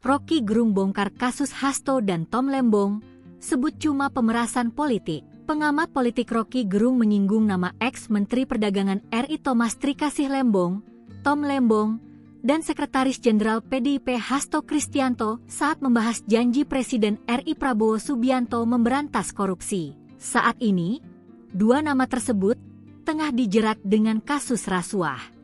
Rocky Gerung bongkar kasus Hasto dan Tom Lembong, sebut cuma pemerasan politik. Pengamat politik Rocky Gerung menyinggung nama ex-Menteri Perdagangan RI Thomas Trikasih Lembong, Tom Lembong, dan Sekretaris Jenderal PDIP Hasto Kristianto saat membahas janji Presiden RI Prabowo Subianto memberantas korupsi. Saat ini, dua nama tersebut tengah dijerat dengan kasus rasuah.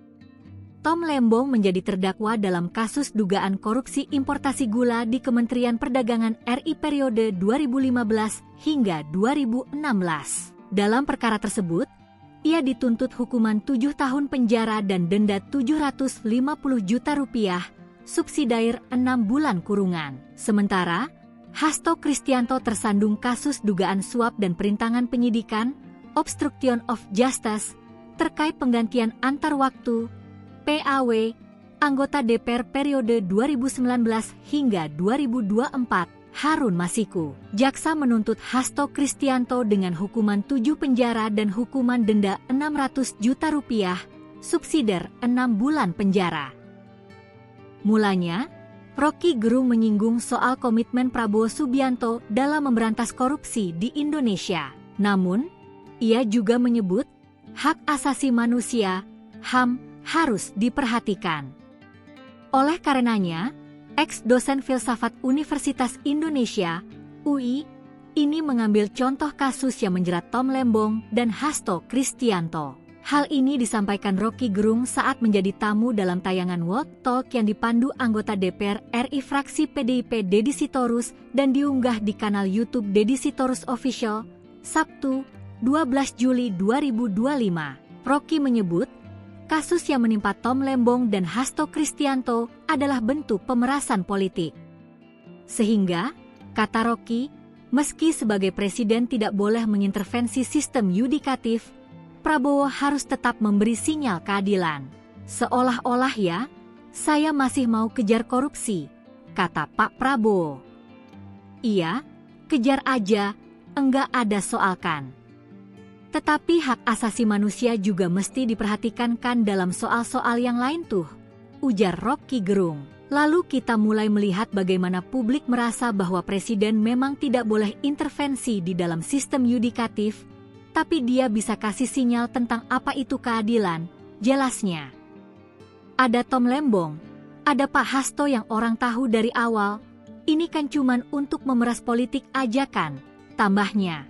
Tom Lembong menjadi terdakwa dalam kasus dugaan korupsi importasi gula di Kementerian Perdagangan RI periode 2015 hingga 2016. Dalam perkara tersebut, ia dituntut hukuman 7 tahun penjara dan denda 750 juta rupiah, subsidiar 6 bulan kurungan. Sementara, Hasto Kristianto tersandung kasus dugaan suap dan perintangan penyidikan, obstruction of justice, terkait penggantian antar waktu, PAW, anggota DPR periode 2019 hingga 2024, Harun Masiku. Jaksa menuntut Hasto Kristianto dengan hukuman 7 penjara dan hukuman denda 600 juta rupiah, subsidiar 6 bulan penjara. Mulanya, Rocky Gerung menyinggung soal komitmen Prabowo Subianto dalam memberantas korupsi di Indonesia. Namun, ia juga menyebut hak asasi manusia, HAM, harus diperhatikan. Oleh karenanya, ex-dosen filsafat Universitas Indonesia, UI, ini mengambil contoh kasus yang menjerat Tom Lembong dan Hasto Kristianto. Hal ini disampaikan Rocky Gerung saat menjadi tamu dalam tayangan World Talk yang dipandu anggota DPR RI fraksi PDIP Deddy Sitorus dan diunggah di kanal YouTube Deddy Sitorus Official, Sabtu, 12 Juli 2025. Rocky menyebut, kasus yang menimpa Tom Lembong dan Hasto Kristianto adalah bentuk pemerasan politik. Sehingga, kata Rocky, meski sebagai presiden tidak boleh mengintervensi sistem yudikatif, Prabowo harus tetap memberi sinyal keadilan. Seolah-olah ya, saya masih mau kejar korupsi, kata Pak Prabowo. Iya, kejar aja, enggak ada soalkan. Tetapi hak asasi manusia juga mesti diperhatikan kan dalam soal-soal yang lain tuh, ujar Rocky Gerung. Lalu kita mulai melihat bagaimana publik merasa bahwa presiden memang tidak boleh intervensi di dalam sistem yudikatif, tapi dia bisa kasih sinyal tentang apa itu keadilan, jelasnya. Ada Tom Lembong, ada Pak Hasto yang orang tahu dari awal, ini kan cuman untuk memeras politik aja kan, tambahnya.